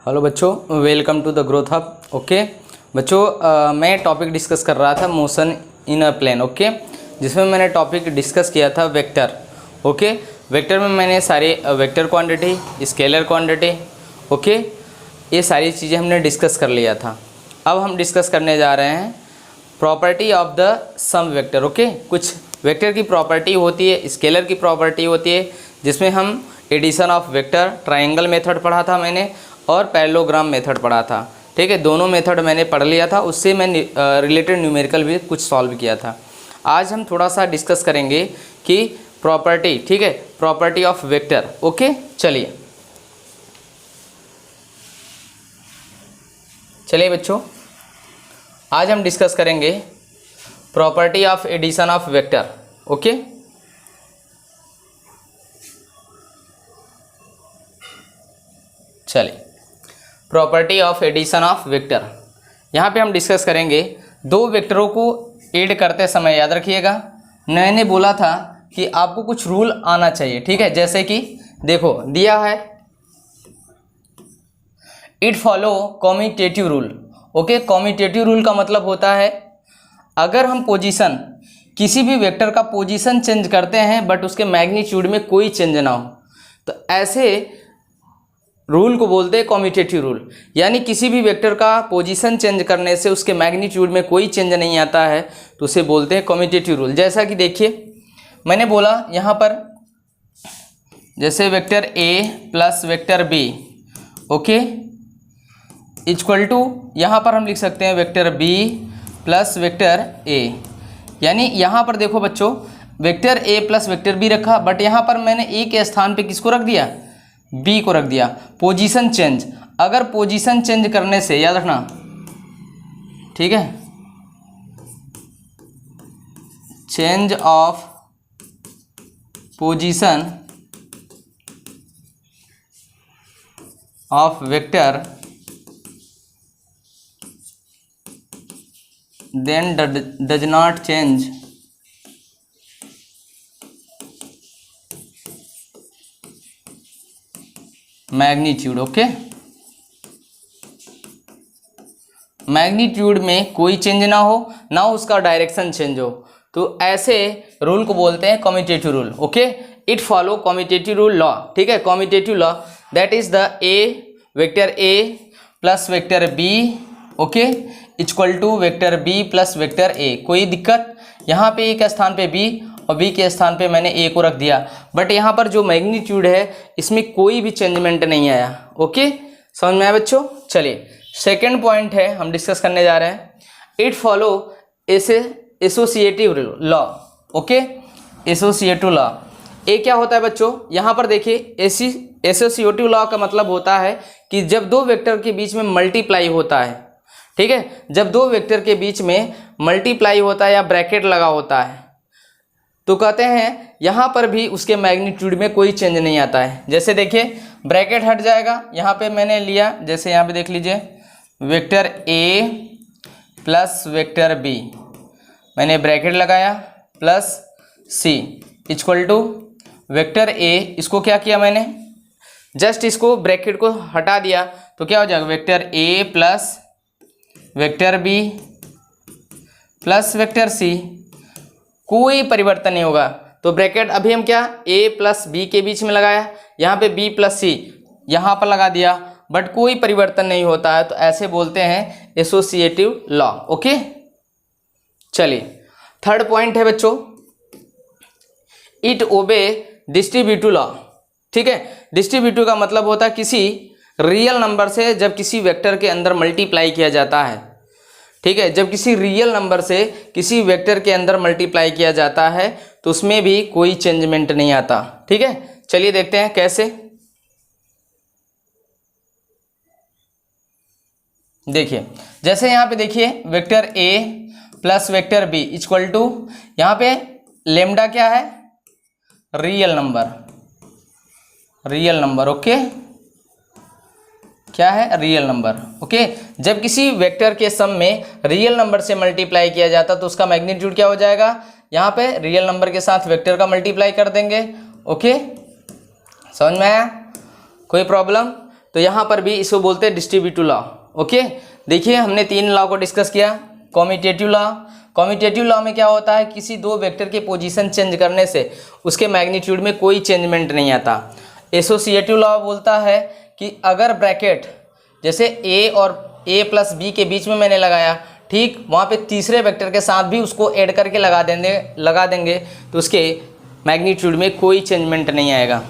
Hello बच्चों, welcome to the growth hub. Okay बच्चों, मैं टॉपिक डिस्कस कर रहा था motion in a plane. Okay, जिसमें मैंने टॉपिक डिस्कस किया था वेक्टर। ओके, वेक्टर में मैंने सारे vector quantity, scalar quantity, okay, ये सारी चीज़ें हमने डिस्कस कर लिया था। अब हम डिस्कस करने जा रहे हैं property of the sum vector. Okay, कुछ वेक्टर की प्रॉपर्टी होती है, स्केलर की प्रॉपर्टी होती है, जिसमें हम addition of vector, triangle method पढ़ा था मैंने और पैरेललोग्राम मेथड पढ़ा था। ठीक है, दोनों मेथड मैंने पढ़ लिया था, उससे मैं रिलेटेड न्यूमेरिकल भी कुछ सॉल्व किया था। आज हम थोड़ा सा डिस्कस करेंगे कि प्रॉपर्टी, ठीक है, प्रॉपर्टी ऑफ वेक्टर। ओके, चलिए बच्चों, आज हम डिस्कस करेंगे property of addition of vector. Okay, चलिए, property of addition of vector. यहाँ पे हम डिस्कस करेंगे दो वेक्टरों को ऐड करते समय। याद रखिएगा, मैंने बोला था कि आपको कुछ रूल आना चाहिए। ठीक है, जैसे कि देखो दिया है it follow commutative rule. Okay, commutative rule का मतलब होता है अगर हम पोजीशन, किसी भी वेक्टर का पोजीशन चेंज करते हैं बट उसके मैग्नीट्यूड में कोई चेंज ना हो, तो ऐसे रूल को बोलते हैं कॉम्यूटेटिव रूल। यानी किसी भी वेक्टर का पोजीशन चेंज करने से उसके मैग्नीट्यूड में कोई चेंज नहीं आता है, तो उसे बोलते हैं कॉम्यूटेटिव रूल। जैसा कि देखिए, मैंने बोला यहाँ पर जैसे vector A plus vector B, okay, equal to, यहाँ पर हम लिख सकते हैं vector B plus vector A. यानी यहाँ पर देखो बच्चों, vector A plus vector B रखा, बट यहाँ पर मैंने ए के स्थान पे किसको रख दिया, बी को रख दिया। पोजीशन चेंज, अगर पोजीशन चेंज करने से, याद रखना, ठीक है, change of position of vector then does not change magnitude. Okay, magnitude में कोई चेंज ना हो, ना उसका डायरेक्शन चेंज हो, तो ऐसे रूल को बोलते हैं commutative rule. Okay, it follow commutative rule law. ठीक है, commutative law that is the A, vector A plus vector B, okay, equal to vector B plus vector A. कोई दिक्कत, यहाँ पे ए के स्थान पे बी और बी के स्थान पे मैंने ए को रख दिया, बट यहाँ पर जो मैग्नीट्यूड है इसमें कोई भी चेंजमेंट नहीं आया। ओके, समझ में आया बच्चों। चलिए, सेकंड पॉइंट है हम डिस्कस करने जा रहे हैं, it follow associative law. Okay, associative law, ये क्या होता है बच्चों, यहाँ पर देखिए, एसोसिएटिव लॉ का मतलब होता है कि जब दो वेक्टर के बीच में मल्टीप्लाई होता है, ठीक है, जब दो वेक्टर के बीच में मल्टीप्लाई होता है या ब्रैकेट लगा होता है, तो कहते हैं यहाँ पर भी उसके मैग्नीट्यूड में कोई चेंज नहीं आता है। जैसे देखिए, ब्रैकेट हट जाएगा, यहाँ पे मैंने लिया, जैसे यहाँ पे देख लीजिए, vector A plus vector B, मैंने ब्रैकेट लगाया, plus C equal to vector A, इसको क्या किया मैंने, जस्ट इसको ब्रैकेट को हटा दिया, तो क्या हो जाएगा, vector A plus vector B plus vector C, कोई परिवर्तन नहीं होगा। तो ब्रैकेट अभी हम क्या, a प्लस बी के बीच में लगाया, यहाँ पे b प्लस सी यहाँ पर लगा दिया, बट कोई परिवर्तन नहीं होता है, तो ऐसे बोलते हैं एसोसिएटिव लॉ। ओके, चलिए, थर्ड पॉइंट है बच्चों, इट ओबे डिस्ट्रीब्यूटिव लॉ। ठीक है, डिस्ट्रीब्यूटिव का मतलब होता है किसी रियल नंबर से जब किसी वेक्टर के अंदर मल्टीप्लाई किया जाता है, ठीक है, जब किसी रियल नंबर से किसी वेक्टर के अंदर मल्टीप्लाई किया जाता है तो उसमें भी कोई चेंजमेंट नहीं आता। ठीक है, चलिए देखते हैं कैसे। देखिए, जैसे यहाँ पे देखिए, vector A plus vector B equal to, यहाँ पे लेमडा क्या है, real number, real number. Okay, क्या है, रियल नंबर। ओके, जब किसी वेक्टर के सम में रियल नंबर से मल्टीप्लाई किया जाता तो उसका मैग्नीट्यूड क्या हो जाएगा, यहाँ पे रियल नंबर के साथ वेक्टर का मल्टीप्लाई कर देंगे। ओके, समझ में आया, कोई प्रॉब्लम। तो यहाँ पर भी इसको बोलते हैं डिस्ट्रीब्यूटिव लॉ। ओके, देखिए हमने 3 लॉ को डिस्कस किया। कॉम्यूटेटिव लॉ, कॉम्यूटेटिव लॉ में क्या होता है, किसी दो वेक्टर के पोजीशन चेंज करने से उसके मैग्नीट्यूड में कोई चेंजमेंट नहीं आता। एसोसिएटिव लॉ बोलता है कि अगर ब्रैकेट जैसे ए और ए प्लस बी के बीच में मैंने लगाया, ठीक, वहाँ पे तीसरे वेक्टर के साथ भी उसको ऐड करके लगा देंगे तो उसके मैग्नीट्यूड में कोई चेंजमेंट नहीं आएगा।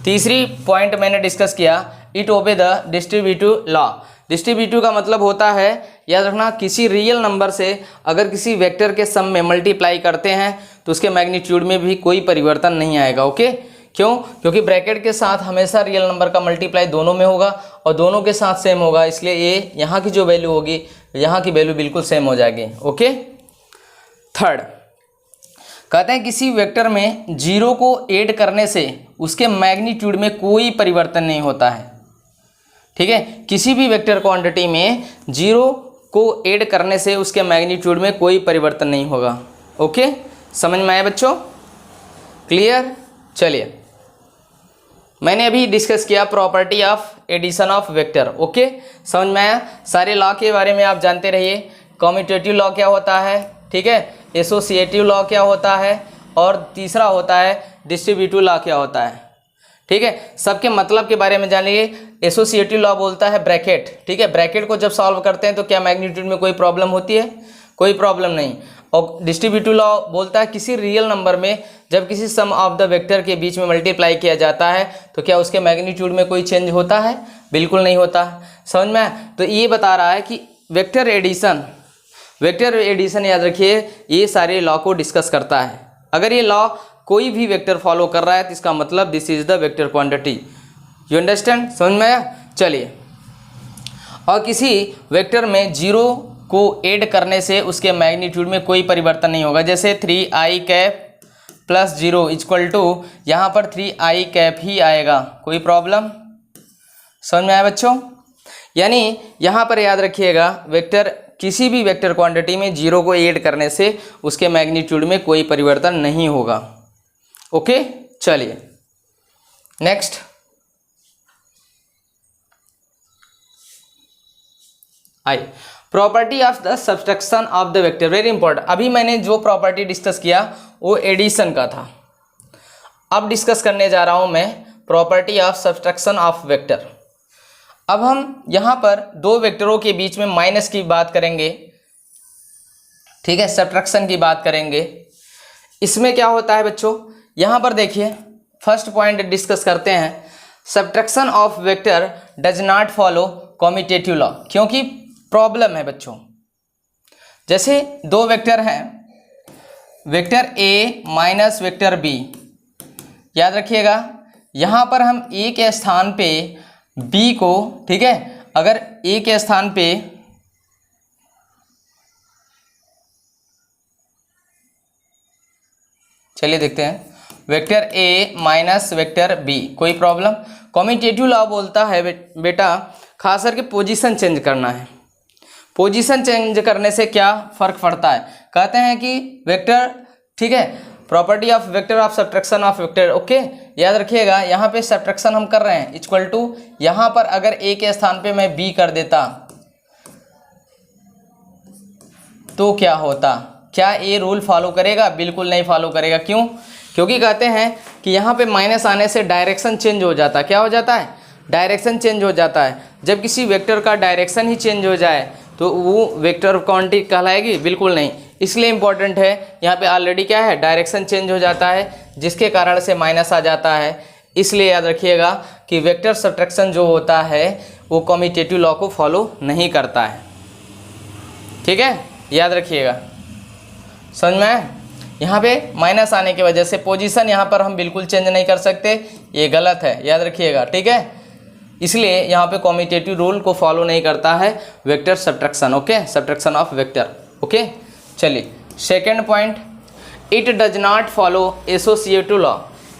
तीसरी पॉइंट मैंने डिस्कस किया, it obey the distributive law. Distributive का मतलब होता है, याद रखना, किसी रियल नंबर से अगर किसी वेक्टर के सम में मल्टीप्लाई करते हैं तो उसके मैग्नीट्यूड में भी कोई परिवर्तन नहीं आएगा। ओके, क्यों? क्योंकि ब्रैकेट के साथ हमेशा रियल नंबर का मल्टीप्लाई दोनों में होगा और दोनों के साथ सेम होगा, इसलिए ये यहाँ की जो वैल्यू होगी यहाँ की वैल्यू बिल्कुल सेम हो जाएगी। ओके, थर्ड कहते हैं किसी वेक्टर में 0 को ऐड करने से उसके मैग्नीट्यूड में कोई परिवर्तन नहीं होता है। ठीक है, किसी भी वेक्टर क्वांटिटी में 0 को ऐड करने से उसके मैग्नीट्यूड में कोई परिवर्तन नहीं होगा। ओके, समझ में आया बच्चों? क्लियर? चलिए, मैंने अभी डिस्कस किया property of addition of vector. Okay, समझ में आया? सारे लॉ के बारे में आप जानते रहिए। कम्यूटेटिव लॉ क्या होता है, ठीक है, एसोसिएटिव लॉ क्या होता है, और तीसरा होता है डिस्ट्रीब्यूटिव लॉ क्या होता है। ठीक है, सबके मतलब के बारे में जानिए। एसोसिएटिव लॉ बोलता है ब्रैकेट, ठीक है, ब्रैकेट को जब सॉल्व करते हैं तो क्या मैग्नीट्यूड में कोई प्रॉब्लम होती है? कोई प्रॉब्लम नहीं। और डिस्ट्रीब्यूटिव लॉ बोलता है किसी रियल नंबर में जब किसी सम ऑफ द वेक्टर के बीच में मल्टीप्लाई किया जाता है तो क्या उसके मैग्नीट्यूड में कोई चेंज होता है? बिल्कुल नहीं होता। समझ में? तो ये बता रहा है कि वेक्टर एडिशन याद रखिए, ये सारे लॉ को डिस्कस करता है। अगर ये लॉ कोई भी वेक्टर फॉलो कर रहा है तो इसका मतलब this is the vector quantity. You understand? समझ में आया? चलिए, और किसी वेक्टर में 0 को ऐड करने से उसके मैग्नीट्यूड में कोई परिवर्तन नहीं होगा। जैसे 3i cap plus 0 equal to यहाँ पर 3i कैप ही आएगा। कोई प्रॉब्लम? समझ में आया बच्चों? यानी यहाँ पर याद रखिएगा, वेक्टर किसी भी वेक्टर क्वांटिटी में 0 को ऐड करने से उसके मैग्नीट्यूड में कोई परिवर्तन नहीं होगा। ओके, चलिए next. Property of the subtraction of the vector, very important. अभी मैंने जो प्रॉपर्टी डिस्कस किया वो एडिशन का था, अब डिस्कस करने जा रहा हूं मैं property of subtraction of vector. अब हम यहां पर दो वेक्टरों के बीच में माइनस की बात करेंगे, ठीक है, सब्ट्रैक्शन की बात करेंगे। इसमें क्या होता है बच्चों, यहां पर देखिए फर्स्ट पॉइंट डिस्कस करते हैं, subtraction of vector does not follow commutative law. क्योंकि प्रॉब्लम है बच्चों, जैसे दो वेक्टर हैं, vector A minus vector B, याद रखिएगा यहां पर हम ए के स्थान पे बी को, ठीक है, अगर ए के स्थान पे चलिए देखते हैं, vector A minus vector B, कोई प्रॉब्लम? कम्यूटेटिव लॉ बोलता है बेटा खास करके पोजीशन चेंज करना है। पोजीशन चेंज करने से क्या फर्क पड़ता है? कहते हैं कि वेक्टर, ठीक है, property of vector of subtraction of vector. Okay, याद रखिएगा यहाँ पे सब्ट्रैक्शन हम कर रहे हैं, इक्वल टू यहाँ पर अगर ए के स्थान पे मैं बी कर देता तो क्या होता? क्या ए रूल फॉलो करेगा? बिल्कुल नहीं फॉलो करेगा। क्यों? क्योंकि कहते हैं कि यहाँ पे माइनस आने से डायरेक्शन चेंज हो जाता है। क्या हो जाता है? डायरेक्शन चेंज हो जाता है। जब किसी वेक्टर का डायरेक्शन ही चेंज हो जाए तो वो वेक्टर क्वांटिटी कहलाएगी? बिल्कुल नहीं। इसलिए इंपॉर्टेंट है, यहाँ पे ऑलरेडी क्या है, डायरेक्शन चेंज हो जाता है जिसके कारण से माइनस आ जाता है। इसलिए याद रखिएगा कि वेक्टर सब्ट्रैक्शन जो होता है वो कम्यूटेटिव लॉ को फॉलो नहीं करता है। ठीक है, याद रखिएगा। समझ में? यहाँ पे माइनस आने की वजह से पोजीशन यहाँ पर हम बिल्कुल चेंज नहीं कर सकते, ये गलत है, याद रखिएगा। ठीक है, इसलिए यहाँ पे कम्यूटेटिव रूल को फॉलो नहीं करता है vector subtraction. Okay, subtraction of vector. Okay, चलिए second point, it does not follow associative law.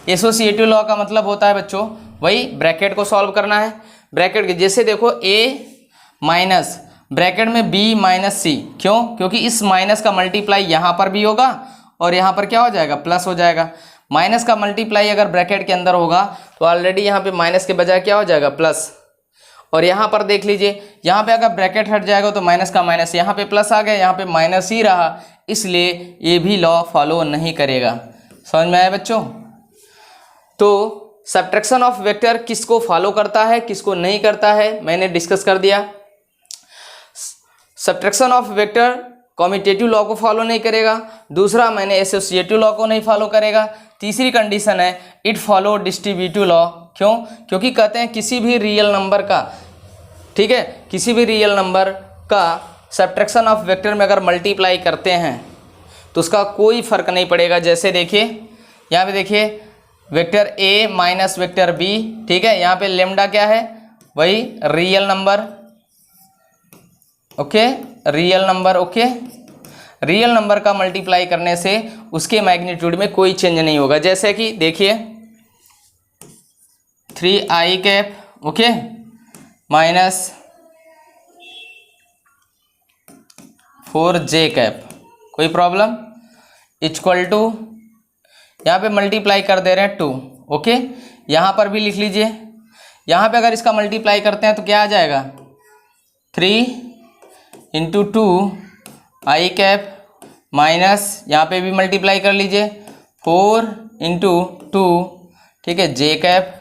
Associative law का मतलब होता है बच्चों वही ब्रैकेट को सॉल्व करना है। ब्रैकेट के जैसे देखो ए माइनस ब्रैकेट में बी माइनस सी, क्यों? क्योंकि इस माइनस का मल्टीप्लाई यहाँ पर भी होगा और यहाँ पर क्या हो जाएगा, प्लस हो जाएगा। माइनस का मल्टीप्लाई अगर ब्रैकेट के अंदर होगा तो ऑलरेडी यहाँ पे माइनस के बजाय क्या हो जाएगा, प्लस। और यहाँ पर देख लीजिए, यहाँ पे अगर ब्रैकेट हट जाएगा तो माइनस का माइनस, यहाँ पे प्लस आ गया, यहाँ पे माइनस ही रहा, इसलिए ये भी लॉ फॉलो नहीं करेगा। समझ में आया बच्चों? तो सब्ट्रैक्शन ऑफ वेक्टर किसको फॉलो करता है, किसको नहीं करता है, मैंने डिस्कस कर दिया। Subtraction of vector commutative law को फॉलो नहीं करेगा। दूसरा, मैंने एसोसिएटिव लॉ को नहीं फॉलो करेगा। तीसरी कंडीशन है इट फॉलो डिस्ट्रीब्यूटिव लॉ। क्यों? क्योंकि कहते हैं किसी भी रियल नंबर का, ठीक है, किसी भी रियल नंबर का सब्ट्रैक्शन ऑफ वेक्टर में अगर मल्टीप्लाई करते हैं तो उसका कोई फर्क नहीं पड़ेगा। जैसे देखिए यहाँ पे देखिए vector A minus vector B, ठीक है, यहाँ पे लेमडा क्या है, वही real number, okay, real number, okay. Real number का मल्टीप्लाई करने से उसके मैग्नीट्यूड में कोई चेंज नहीं होगा। जैसे कि देखिए 3i cap, okay, minus 4j cap, कोई प्रॉब्लम, इक्वल टू, यहाँ पे मल्टीप्लाई कर दे रहे हैं 2, ओके। यहाँ पर भी लिख लीजिए, यहाँ पे अगर इसका मल्टीप्लाई करते हैं तो क्या आ जाएगा, 3 इंटू 2 आई कैप माइनस, यहाँ पे भी मल्टीप्लाई कर लीजिए 4 इंटू 2, ठीक है, जे कैप।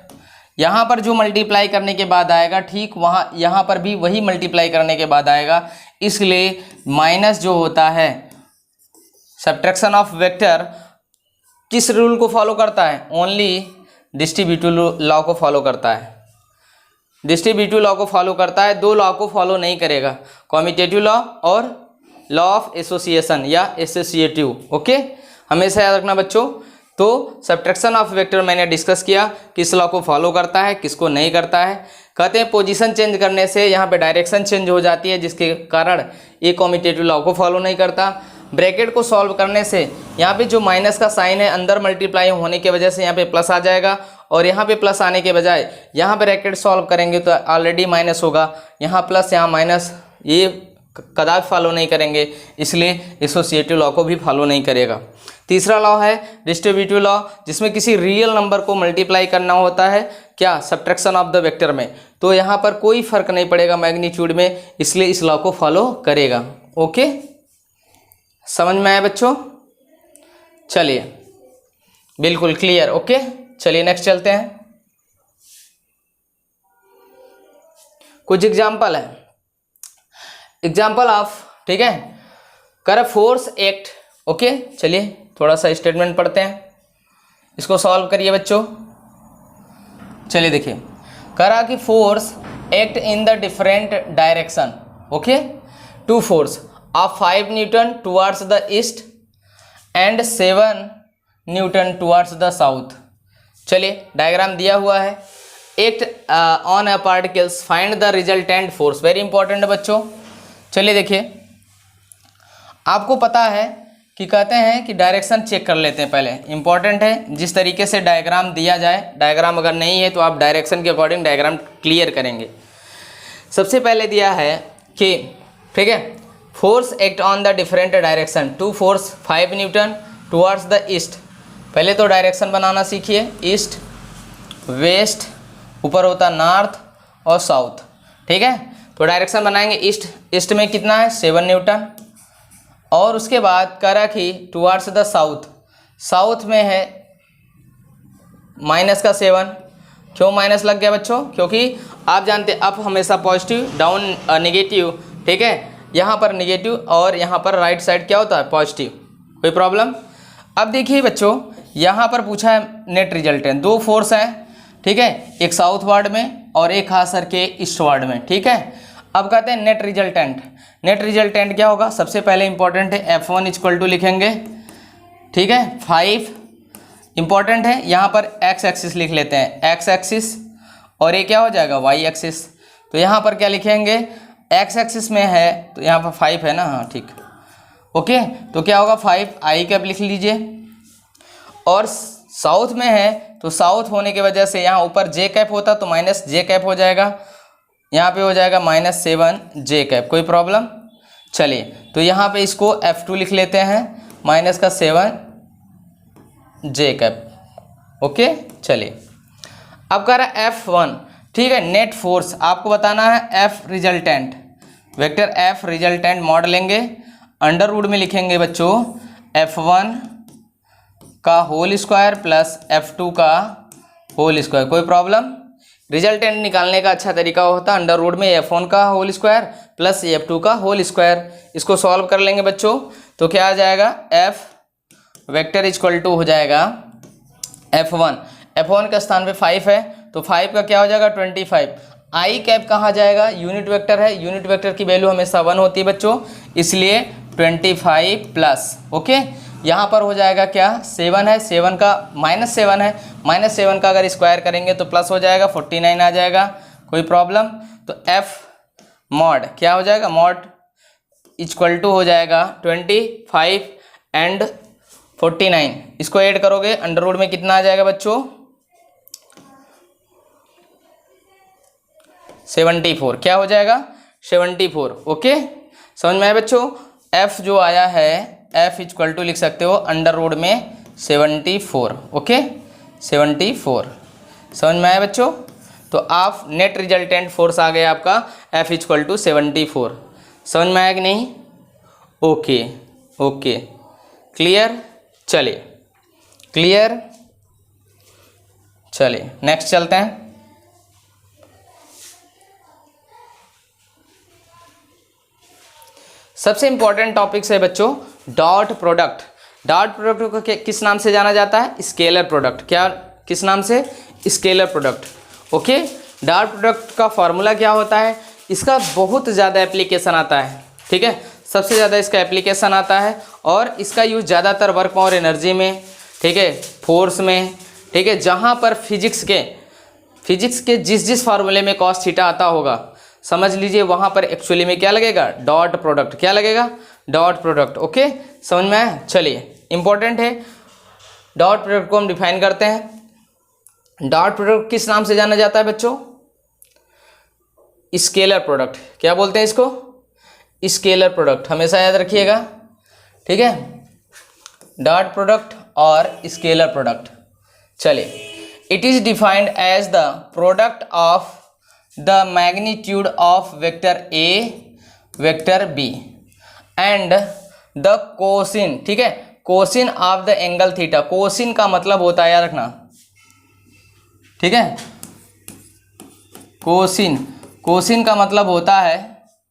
यहाँ पर जो मल्टीप्लाई करने के बाद आएगा, ठीक वहाँ यहाँ पर भी वही मल्टीप्लाई करने के बाद आएगा, इसलिए माइनस जो होता है सब्ट्रैक्शन ऑफ वेक्टर किस रूल को फॉलो करता है, ओनली डिस्ट्रीब्यूटिव लॉ को फॉलो करता है। डिस्ट्रीब्यूटिव लॉ को फॉलो करता है, दो लॉ को फॉलो नहीं करेगा, कॉम्यूटेटिव लॉ और लॉ ऑफ एसोसिएशन या एसोसिएटिव, ओके। हमेशा याद रखना बच्चों। तो सब्ट्रैक्शन ऑफ वेक्टर मैंने डिस्कस किया, किस लॉ को फॉलो करता है, किसको नहीं करता है। कहते हैं पोजीशन चेंज करने से यहाँ पे डायरेक्शन चेंज हो जाती है, जिसके कारण ये कॉम्यूटेटिव लॉ को फॉलो नहीं करता। ब्रैकेट को सॉल्व करने से यहाँ पे जो माइनस का साइन है अंदर मल्टीप्लाई होने की वजह से यहाँ पे प्लस आ जाएगा, और यहाँ पे प्लस आने के बजाय यहाँ पे ब्रैकेट सॉल्व करेंगे तो ऑलरेडी माइनस होगा, यहाँ प्लस यहाँ माइनस, ये कदापि फॉलो नहीं करेंगे, इसलिए एसोसिएटिव लॉ को भी फॉलो नहीं करेगा। तीसरा लॉ है डिस्ट्रीब्यूटिव लॉ, जिसमें किसी रियल नंबर को मल्टीप्लाई करना होता है, क्या, सब्ट्रैक्शन ऑफ द वेक्टर में, तो यहाँ पर कोई फर्क नहीं पड़ेगा मैग्नीट्यूड में, इसलिए इस लॉ को फॉलो करेगा, ओके। समझ में आया बच्चों? चलिए, बिल्कुल क्लियर, ओके। चलिए नेक्स्ट चलते हैं। कुछ एग्जाम्पल है, एग्जाम्पल ऑफ, ठीक है, कर फोर्स एक्ट, ओके। चलिए थोड़ा सा स्टेटमेंट पढ़ते हैं, इसको सॉल्व करिए बच्चों। चलिए देखिए, करा कि force act in the different direction, okay, two force of 5 Newton towards the east and 7 Newton towards the south। चलिए डायग्राम दिया हुआ है, act on a particles, find the resultant force, very important बच्चों। चलिए देखिए, आपको पता है कि कहते हैं कि डायरेक्शन चेक कर लेते हैं पहले, इंपॉर्टेंट है जिस तरीके से डायग्राम दिया जाए। डायग्राम अगर नहीं है तो आप डायरेक्शन के अकॉर्डिंग डायग्राम क्लियर करेंगे। सबसे पहले दिया है कि, ठीक है, force act on the different direction, two force 5 Newton towards the east. पहले तो डायरेक्शन बनाना सीखिए, ईस्ट, वेस्ट, ऊपर होता नॉर्थ और साउथ, ठीक है। तो डायरेक्शन बनाएंगे, ईस्ट, ईस्ट में कितना है 7 न्यूटन, और उसके बाद करा कि टुवर्ड्स द साउथ, साउथ में है माइनस का 7। क्यों माइनस लग गया बच्चों? क्योंकि आप जानते हैं अप हमेशा पॉजिटिव, डाउन नेगेटिव, ठीक है, यहाँ पर नेगेटिव और यहाँ पर राइट साइड क्या होता है, पॉजिटिव, कोई प्रॉब्लम। अब देखिए बच्चों, यहाँ पर पूछा है नेट रिजल्टेंट, दो फोर्स हैं, ठीक है, एक साउथ वार्ड में और एक खास करके ईस्ट वार्ड में, ठीक है। अब कहते हैं नेट रिजल्टेंट, नेट रिजल्टेंट क्या होगा, सबसे पहले इंपॉर्टेंट है F1 इक्वल टू लिखेंगे, ठीक है, 5 इंपॉर्टेंट है। यहाँ पर एक्स एक्सिस लिख लेते हैं, एक्स एक्सिस, और ये क्या हो जाएगा, वाई एक्सिस। तो यहाँ पर क्या लिखेंगे, एक्स एक्सिस में है तो यहाँ पर 5 है ना, हाँ ठीक, ओके। तो क्या होगा 5 आई कैप लिख लीजिए, और साउथ में है तो साउथ होने की वजह से यहाँ ऊपर जे कैप होता तो माइनस जे कैप हो जाएगा, यहाँ पे हो जाएगा -7 जे कैप, कोई प्रॉब्लम। चलिए तो यहाँ पे इसको F2 लिख लेते हैं, -7 जे कैप, ओके। चलिए अब कह रहा है F1, ठीक है। नेट फोर्स आपको बताना है F resultant, vector F resultant mod लेंगे, अंडर रूट में लिखेंगे बच्चों F1 का होल स्क्वायर प्लस F2 का होल स्क्वायर। कोई प्रॉब्लम? रिजल्टेंट निकालने का अच्छा तरीका होता है अंडर रूट में F1 का होल स्क्वायर प्लस F2 का होल स्क्वायर। इसको सॉल्व कर लेंगे बच्चों तो क्या आ जाएगा, F वेक्टर इक्वल टू हो जाएगा F1 का स्थान पे 5 है तो 5 का क्या हो जाएगा 25। आई कैप कहाँ जाएगा, यूनिट वेक्टर है, यूनिट वेक्टर की वैल्यू हमेशा 1 होती है बच्चों, इसलिए 25 प्लस। ओके, यहाँ पर हो जाएगा क्या 7 है, 7 का -7 है, -7 का अगर स्क्वायर करेंगे तो प्लस हो जाएगा 49 आ जाएगा। कोई प्रॉब्लम? तो F मॉड क्या हो जाएगा, मॉड इक्वल टू हो जाएगा 25 एंड 49। इसको ऐड करोगे अंडर रूट में कितना आ जाएगा बच्चों 74। क्या हो जाएगा 74। ओके, समझ में आया बच्चों? F जो आया है F इक्वल टू लिख सकते हो अंडर रूट में 74। ओके 74, समझ में आया बच्चों? तो आप नेट रिजल्टेंट फोर्स आ गया आपका F इक्वल टू 74। समझ में आया कि नहीं? Okay okay, clear? चलिए क्लियर, चलिए नेक्स्ट चलते हैं। सबसे इंपॉर्टेंट टॉपिक्स है बच्चों डॉट प्रोडक्ट। डॉट प्रोडक्ट को किस नाम से जाना जाता है, स्केलर प्रोडक्ट। क्या, किस नाम से, scalar product. Okay, dot product का फॉर्मूला क्या होता है, इसका बहुत ज़्यादा एप्लीकेशन आता है, ठीक है, सबसे ज़्यादा इसका एप्लीकेशन आता है और इसका यूज ज़्यादातर वर्क और एनर्जी में, ठीक है, फोर्स में, ठीक है, जहाँ पर फिजिक्स के जिस फार्मूले में कॉस थीटा आता होगा समझ लीजिए वहाँ पर एक्चुअली में क्या लगेगा, डॉट प्रोडक्ट। क्या लगेगा, डॉट प्रोडक्ट। ओके, समझ में आया? चलिए, इंपॉर्टेंट है। डॉट प्रोडक्ट को हम डिफाइन करते हैं। डॉट प्रोडक्ट किस नाम से जाना जाता है बच्चों, स्केलर प्रोडक्ट। क्या बोलते हैं इसको, स्केलर प्रोडक्ट, हमेशा याद रखिएगा, ठीक है, डॉट प्रोडक्ट और स्केलर प्रोडक्ट। चलिए, it is defined as the product of the magnitude of vector A, vector B and the cosine, ठीक है, cosine of the angle theta। cosine का मतलब होता है, याद रखना, ठीक है, cosine का मतलब होता है,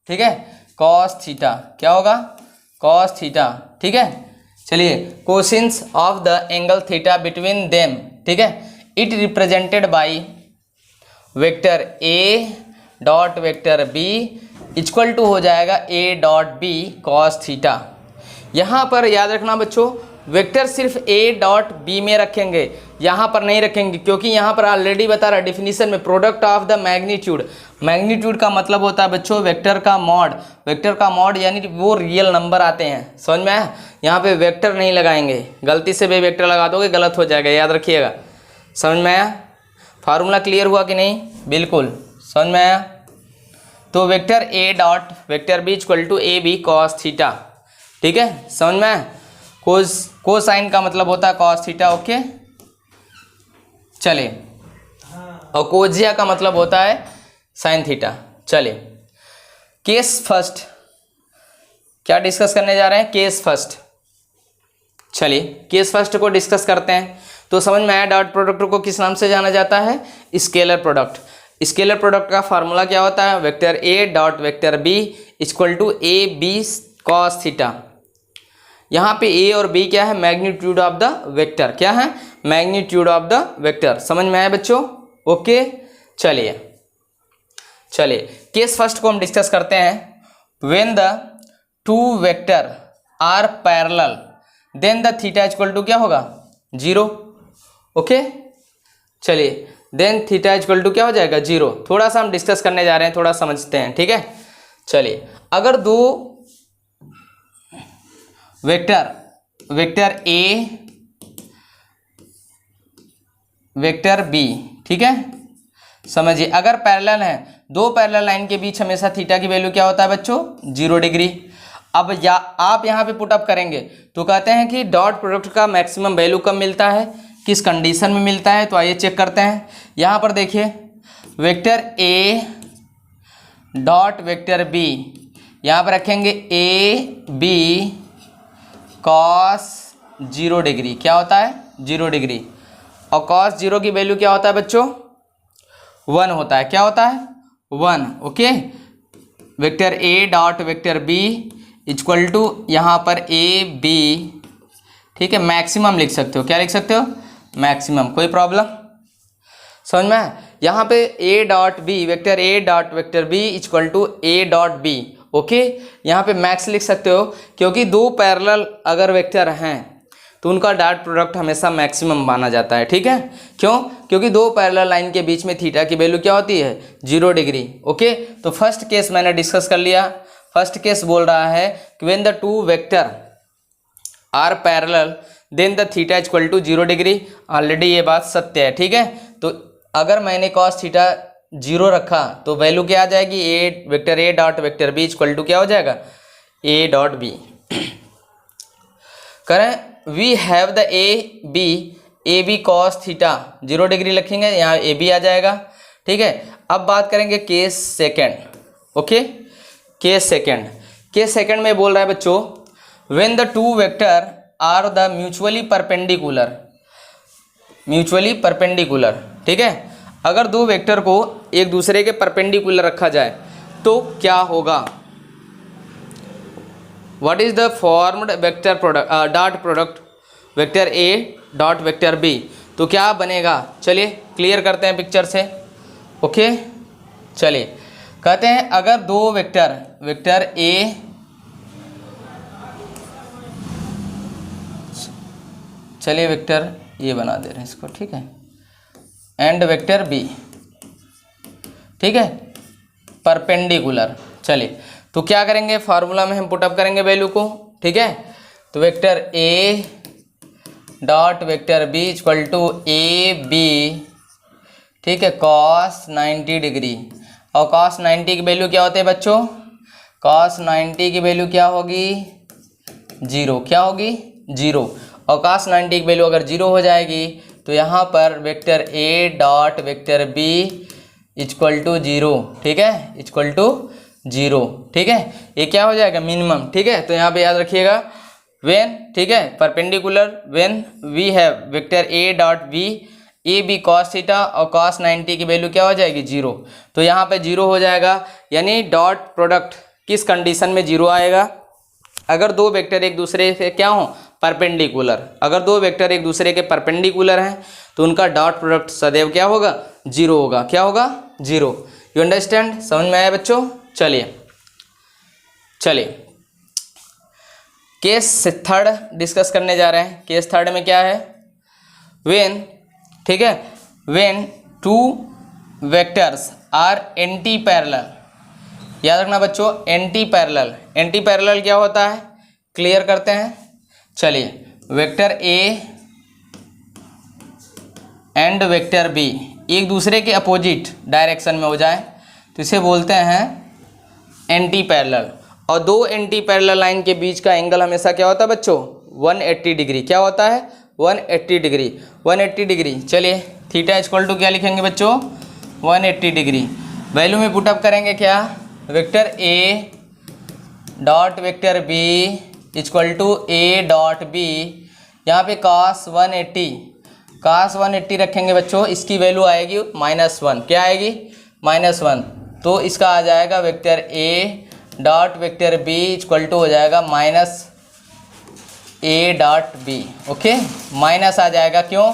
ठीक है, cos थीटा। क्या होगा, cos थीटा, ठीक है। चलिए, cosines of the angle theta between them, ठीक है, it represented by vector A dot vector B equal to हो जाएगा A dot B cos theta. यहाँ पर याद रखना बच्चों, वेक्टर सिर्फ ए डॉट बी में रखेंगे, यहाँ पर नहीं रखेंगे, क्योंकि यहाँ पर ऑलरेडी बता रहा डिफिनीशन में product of the magnitude. Magnitude का मतलब होता है बच्चों वेक्टर का मॉड। वेक्टर का मॉड यानी वो रियल नंबर आते हैं, समझ में आया? यहाँ पे वेक्टर नहीं लगाएंगे, गलती से भी वेक्टर लगा दोगे गलत हो जाएगा, याद रखिएगा। समझ में आया? फार्मूला क्लियर हुआ कि नहीं? बिल्कुल, समझ में आया? तो vector A dot vector B equal to A B cos theta, ठीक है, समझ में आया? कोसाइन का मतलब होता है कॉस थीटा। ओके, चलिए, और कोजिया का मतलब होता है साइन थीटा। चलिए, केस फर्स्ट क्या डिस्कस करने जा रहे हैं, केस फर्स्ट। चलिए, केस फर्स्ट को डिस्कस करते हैं। तो समझ में आया डॉट प्रोडक्ट को किस नाम से जाना जाता है, स्केलर प्रोडक्ट। स्केलर प्रोडक्ट का फार्मूला क्या होता है, vector A dot vector B equal to A B cos theta. यहाँ पे ए और बी क्या है, मैग्नीट्यूड ऑफ द वेक्टर। क्या है, मैग्नीट्यूड ऑफ द वेक्टर। समझ में आया बच्चों? ओके, चलिए केस फर्स्ट को हम डिस्कस करते हैं। When the two vector are parallel then the theta equal to क्या होगा, 0। ओके, चलिए, देन थीटा इक्वल टू क्या हो जाएगा, 0। थोड़ा सा हम डिस्कस करने जा रहे हैं, थोड़ा समझते हैं, ठीक है। चलिए, अगर दो वेक्टर ए वेक्टर बी, ठीक है, समझिए, अगर पैरेलल है, दो पैरेलल लाइन के बीच हमेशा थीटा की वैल्यू क्या होता है बच्चों, 0 डिग्री। अब आप यहाँ पे पुट अप करेंगे तो कहते हैं कि डॉट प्रोडक्ट का मैक्सिमम वैल्यू कब मिलता है, किस कंडीशन में मिलता है। तो आइए चेक करते हैं। यहाँ पर देखिए, vector A dot vector B, यहाँ पर रखेंगे ए बी कॉस 0 डिग्री, क्या होता है 0 डिग्री, और कॉस 0 की वैल्यू क्या होता है बच्चों 1 होता है, क्या होता है 1। Okay, vector A dot vector B equal to यहाँ पर ए बी, ठीक है, मैक्सिमम लिख सकते हो, क्या लिख सकते हो मैक्सिमम, कोई प्रॉब्लम समझ में है। यहाँ पे A dot B, vector A dot vector B equal to A dot B. Okay, यहाँ पे मैक्स लिख सकते हो क्योंकि दो पैरेलल अगर वेक्टर हैं तो उनका डॉट प्रोडक्ट हमेशा मैक्सिमम माना जाता है, ठीक है। क्यों? क्योंकि दो पैरेलल लाइन के बीच में थीटा की वैल्यू क्या होती है 0 डिग्री। ओके, तो फर्स्ट केस मैंने डिस्कस कर लिया। फर्स्ट केस बोल रहा है कि when the two vector are parallel then the theta equal to 0 degree. Already ये बात सत्य है, ठीक है। तो अगर मैंने कॉस थीटा 0 रखा तो वैल्यू क्या आ जाएगी, A vector A dot vector B equal to क्या हो जाएगा ए डॉट बी। करें we have the A B cos theta 0 degree लिखेंगे, यहाँ ए बी आ जाएगा, ठीक है। अब बात करेंगे case second. Okay, case second में बोल रहा है बच्चों when the two vector are the mutually perpendicular, ठीक है। अगर दो वेक्टर को एक दूसरे के परपेंडिकुलर रखा जाए तो क्या होगा, what is the formed vector product dot product vector A dot vector B, तो क्या बनेगा। चलिए क्लियर करते हैं पिक्चर से। ओके, चलिए कहते हैं अगर दो वेक्टर ए चलिए वेक्टर ये बना दे रहे हैं इसको, ठीक है, एंड वेक्टर बी, ठीक है, परपेंडिकुलर। चलिए तो क्या करेंगे, फार्मूला में हम पुटअप करेंगे वैल्यू को, ठीक है। तो vector A dot vector B equal to A B, ठीक है, कॉस 90 डिग्री। और कॉस 90 की वैल्यू क्या होती है बच्चों, कॉस 90 की वैल्यू क्या होगी 0, क्या होगी 0। और कॉस 90 की वैल्यू अगर 0 हो जाएगी तो यहाँ पर vector A dot vector B equal to 0, ठीक है, इक्वल टू 0, ठीक है। ये क्या हो जाएगा मिनिमम, ठीक है। तो यहाँ पे याद रखिएगा व्हेन, ठीक है, perpendicular when we have vector A dot B A B cos theta और कॉस 90 की वैल्यू क्या हो जाएगी 0। तो यहाँ पे 0 हो जाएगा, यानी डॉट प्रोडक्ट किस कंडीशन में 0 आएगा, अगर दो वेक्टर एक दूसरे से क्या हो परपेंडिकुलर। अगर दो वेक्टर एक दूसरे के परपेंडिकुलर हैं तो उनका डॉट प्रोडक्ट सदैव क्या होगा 0 होगा, क्या होगा 0। यू अंडरस्टैंड, समझ में आया बच्चों। चलिए केस थर्ड डिस्कस करने जा रहे हैं। केस थर्ड में क्या है, व्हेन, ठीक है, when two vectors are anti parallel. याद रखना बच्चों एंटी पैरेलल क्या होता है, क्लियर करते हैं। चलिए vector A and vector B एक दूसरे के अपोजिट डायरेक्शन में हो जाए तो इसे बोलते हैं एंटी पैरेलल। और दो एंटी पैरेलल लाइन के बीच का एंगल हमेशा क्या होता है बच्चों 180 डिग्री, क्या होता है 180 डिग्री। चलिए थीटा इक्वल टू क्या लिखेंगे बच्चों 180 डिग्री। वैल्यू में पुटअप करेंगे क्या, vector A dot vector B equal to A dot B. यहाँ पे cos 180 रखेंगे बच्चों, इसकी वैल्यू आएगी -1, क्या आएगी -1। तो इसका आ जाएगा vector A dot vector B equal to हो जाएगा -a dot B. Okay, minus आ जाएगा, क्यों,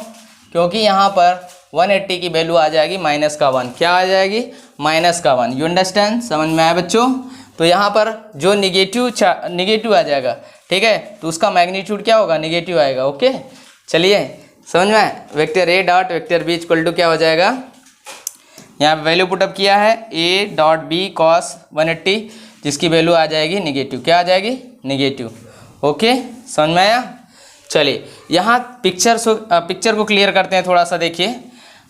क्योंकि यहाँ पर 180 की वैल्यू आ जाएगी -1, क्या आ जाएगी -1। यू अंडरस्टैंड, समझ में आया बच्चों। तो यहाँ पर जो निगेटिव आ जाएगा, ठीक है, तो उसका मैग्नीट्यूड क्या होगा नेगेटिव आएगा। ओके, चलिए समझ में, vector A dot vector B equal to क्या हो जाएगा, यहाँ वैल्यू पुटअप किया है ए डॉट बी कॉस 180, जिसकी वैल्यू आ जाएगी निगेटिव, क्या आ जाएगी निगेटिव। ओके, समझ में आया। चलिए यहाँ पिक्चर को क्लियर करते हैं थोड़ा सा, देखिए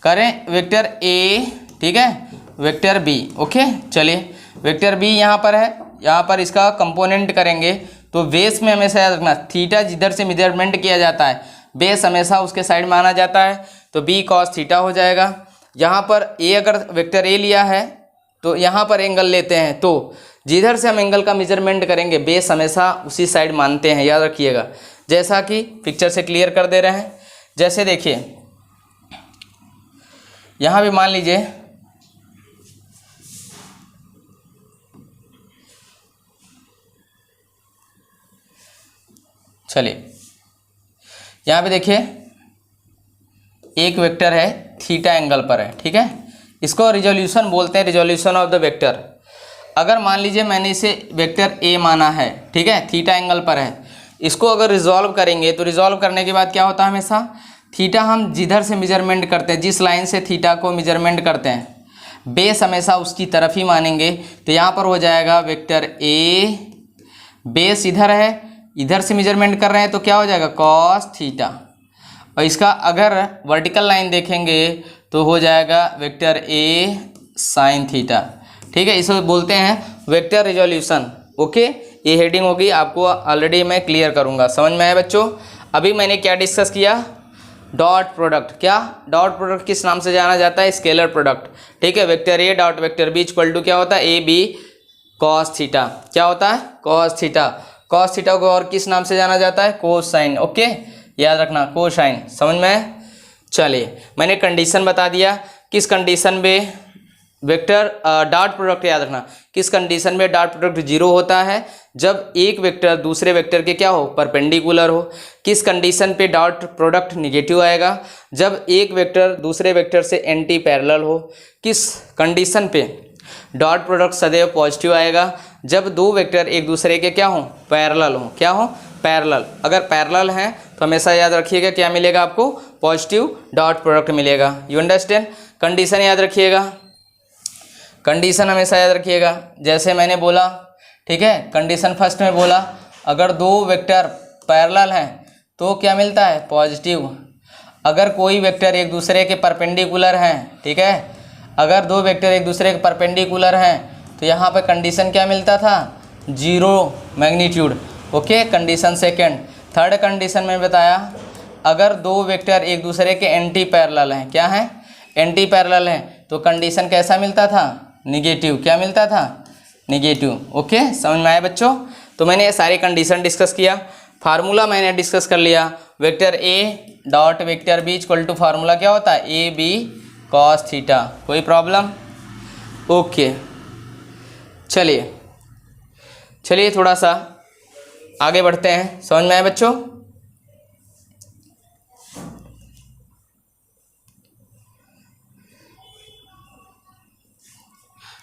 करें वेक्टर ए, ठीक है, वेक्टर बी। ओके, चलिए वेक्टर बी यहाँ पर है, यहाँ पर इसका कंपोनेंट करेंगे तो बेस में हमेशा याद रखना थीटा जिधर से मेजरमेंट किया जाता है बेस हमेशा उसके साइड में आना जाता है, तो बी कॉस थीटा हो जाएगा। यहाँ पर ए अगर वेक्टर ए लिया है तो यहाँ पर एंगल लेते हैं, तो जिधर से हम एंगल का मेजरमेंट करेंगे बेस हमेशा उसी साइड मानते हैं, याद रखिएगा। जैसा कि पिक्चर से क्लियर कर दे रहे हैं, जैसे देखिए यहाँ भी मान लीजिए चलिए यहाँ पे देखिए एक वेक्टर है थीटा एंगल पर है, ठीक है। इसको रिजोल्यूशन बोलते हैं, रिजोल्यूशन ऑफ द वेक्टर। अगर मान लीजिए मैंने इसे वेक्टर ए माना है, ठीक है, थीटा एंगल पर है, इसको अगर रिजॉल्व करेंगे तो रिजॉल्व करने के बाद क्या होता है, हमेशा थीटा हम जिधर से मेजरमेंट करते हैं, जिस लाइन से थीटा को मेजरमेंट करते हैं, बेस हमेशा उसकी तरफ ही मानेंगे। तो यहाँ पर हो जाएगा वेक्टर ए, बेस इधर है, इधर से मेजरमेंट कर रहे हैं तो क्या हो जाएगा कॉस थीटा, और इसका अगर वर्टिकल लाइन देखेंगे तो हो जाएगा वेक्टर ए साइन थीटा, ठीक है। इसे बोलते हैं वेक्टर रिजोल्यूशन। ओके, ये हेडिंग होगी, आपको ऑलरेडी मैं क्लियर करूँगा। समझ में आया बच्चों? अभी मैंने क्या डिस्कस किया, डॉट प्रोडक्ट। क्या डॉट प्रोडक्ट किस नाम से जाना जाता है, स्केलर प्रोडक्ट, ठीक है। Vector A dot vector B equal to क्या होता है, ए बी कॉस थीटा। क्या होता है, कॉस थीटा। कॉस थीटा को और किस नाम से जाना जाता है, कोसाइन। ओके, याद रखना कोसाइन। समझ में? चलिए मैंने कंडीशन बता दिया, किस कंडीशन में वेक्टर डॉट प्रोडक्ट, याद रखना किस कंडीशन में डॉट प्रोडक्ट जीरो होता है, जब एक वेक्टर दूसरे वेक्टर के क्या हो, परपेंडिकुलर हो। किस कंडीशन पे डॉट प्रोडक्ट निगेटिव आएगा, जब एक वेक्टर दूसरे वेक्टर से एंटी पैरेलल हो। किस कंडीशन पे डॉट प्रोडक्ट सदैव पॉजिटिव आएगा, जब दो वेक्टर एक दूसरे के क्या हो, पैरेलल हो। क्या हो, पैरेलल। अगर पैरेलल हैं तो हमेशा याद रखिएगा क्या मिलेगा आपको, पॉजिटिव डॉट प्रोडक्ट मिलेगा। You understand? कंडीशन याद रखिएगा, कंडीशन हमेशा याद रखिएगा। जैसे मैंने बोला, ठीक है, कंडीशन फर्स्ट में बोला अगर दो वेक्टर पैरेलल हैं तो क्या मिलता है, पॉजिटिव। अगर कोई वेक्टर एक दूसरे के परपेंडिकुलर हैं, ठीक है, अगर दो वेक्टर एक दूसरे के परपेंडिकुलर हैं तो यहाँ पे कंडीशन क्या मिलता था, zero magnitude. Okay, condition second. Third condition में बताया अगर दो वेक्टर एक दूसरे के एंटी पैरेलल हैं, क्या हैं, एंटी पैरेलल हैं, तो कंडीशन कैसा मिलता था, निगेटिव। क्या मिलता था, निगेटिव। ओके, समझ में आया बच्चों? तो मैंने ये सारी कंडीशन डिस्कस किया, फार्मूला मैंने डिस्कस कर लिया। Vector A dot vector B equal to formula क्या होता है, ए बी कॉस थीटा। कोई प्रॉब्लम? ओके, चलिए थोड़ा सा आगे बढ़ते हैं। समझ में आया बच्चों?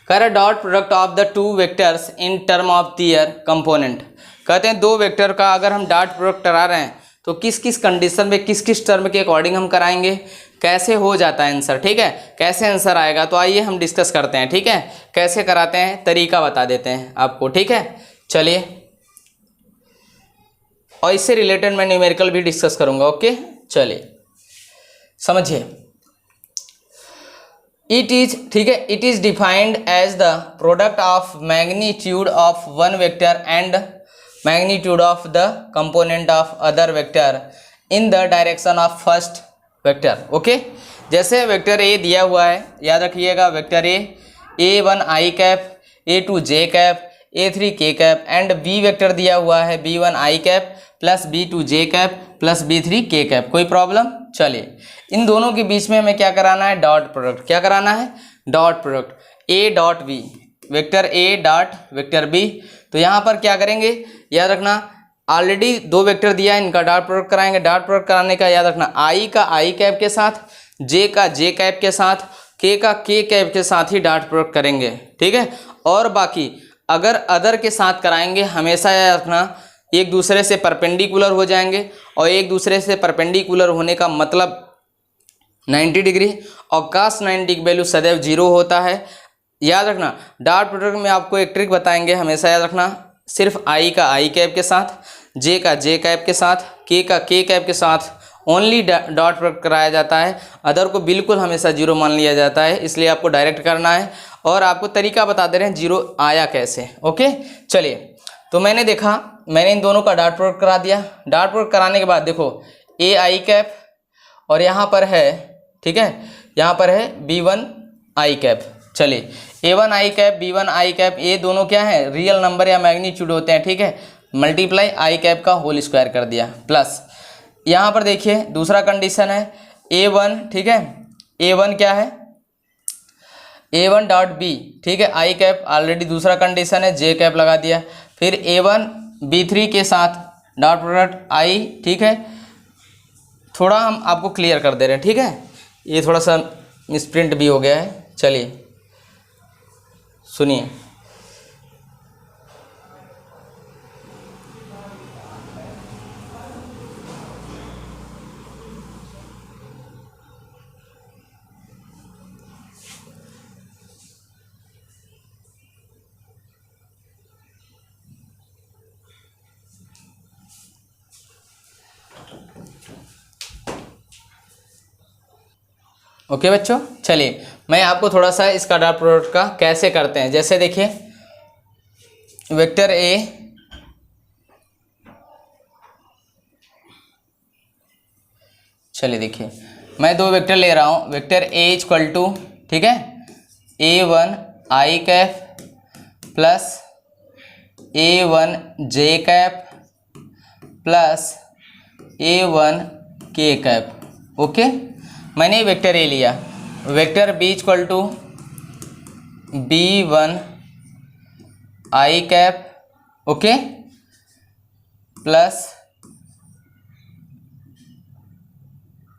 कह dot product of the two vectors in term of their component. कहते हैं दो वेक्टर का अगर हम डॉट प्रोडक्ट करा रहे हैं तो किस किस कंडीशन में, किस किस टर्म के अकॉर्डिंग हम कराएंगे, कैसे हो जाता है आंसर, ठीक है, कैसे आंसर आएगा। तो आइए हम डिस्कस करते हैं, ठीक है, कैसे कराते हैं, तरीका बता देते हैं आपको, ठीक है। चलिए, और इससे रिलेटेड मैं न्यूमेरिकल भी डिस्कस करूंगा। ओके, चलिए समझिए। इट इज, ठीक है, it is defined as the product of magnitude of one vector and magnitude of the component of other vector in the direction of first vector. Okay, जैसे vector A दिया हुआ है, याद रखिएगा vector A one I cap, A2 J cap, A3 K cap, and B vector दिया हुआ है B1 आई cap plus B2 जे cap plus B3 के कैप। कोई प्रॉब्लम? चलिए, इन दोनों के बीच में हमें क्या कराना है, डॉट प्रोडक्ट। क्या कराना है, dot product. A dot B, vector A dot vector B. तो यहाँ पर क्या करेंगे, याद रखना ऑलरेडी दो वेक्टर दिया है, इनका डॉट प्रोडक्ट कराएंगे। डॉट प्रोडक्ट कराने का याद रखना आई का आई कैप के साथ, जे का जे कैप के साथ, के का के कैप के साथ ही डॉट प्रोडक्ट करेंगे, ठीक है। और बाकी अगर अदर के साथ कराएंगे हमेशा याद रखना एक दूसरे से परपेंडिकुलर हो जाएंगे, और एक दूसरे से परपेंडिकुलर होने का मतलब 90 डिग्री, और cos 90 की वैल्यू सदैव जीरो होता है। याद रखना डॉट प्रोडक्ट में आपको एक ट्रिक बताएंगे, हमेशा याद रखना सिर्फ आई का आई कैप के साथ, जे का जे कैप के साथ, के का के कैप के साथ ओनली डॉट प्रोडक्ट कराया जाता है, अदर को बिल्कुल हमेशा जीरो मान लिया जाता है। इसलिए आपको डायरेक्ट करना है, और आपको तरीका बता दे रहे हैं जीरो आया कैसे। ओके, चलिए, तो मैंने देखा, मैंने इन दोनों का डॉट प्रोडक्ट करा दिया। डॉट प्रोडक्ट कराने के बाद देखो ए आई कैप और यहाँ पर है, ठीक है, यहाँ पर है b1 i कैप। चलिए a1 i cap b1 i cap ये दोनों क्या है, रियल नंबर या मैग्नीट्यूड होते हैं, ठीक है। मल्टीप्लाई i कैप का होल स्क्वायर कर दिया, प्लस यहाँ पर देखिए दूसरा कंडीशन है a1, ठीक है। a1 क्या है, a1 डॉट b, ठीक है, i कैप ऑलरेडी दूसरा कंडीशन है, j कैप लगा दिया। फिर a1 b3 के साथ डॉट प्रोडक्ट i, ठीक है। थोड़ा हम आपको क्लियर कर दे रहे हैं, ठीक है, ये थोड़ा सा मिसप्रिंट भी हो गया है। चलिए सुनिए, ओके बच्चों। चलिए मैं आपको थोड़ा सा इसका डॉट प्रोडक्ट का कैसे करते हैं, जैसे देखिए वेक्टर ए, चलिए देखिए मैं दो वेक्टर ले रहा हूँ, वेक्टर ए इक्वल टू, ठीक है, a1 i cap plus a1 j cap plus a1 k cap. Okay, मैंने वेक्टर ए लिया, vector B equal to b1 i cap, okay, plus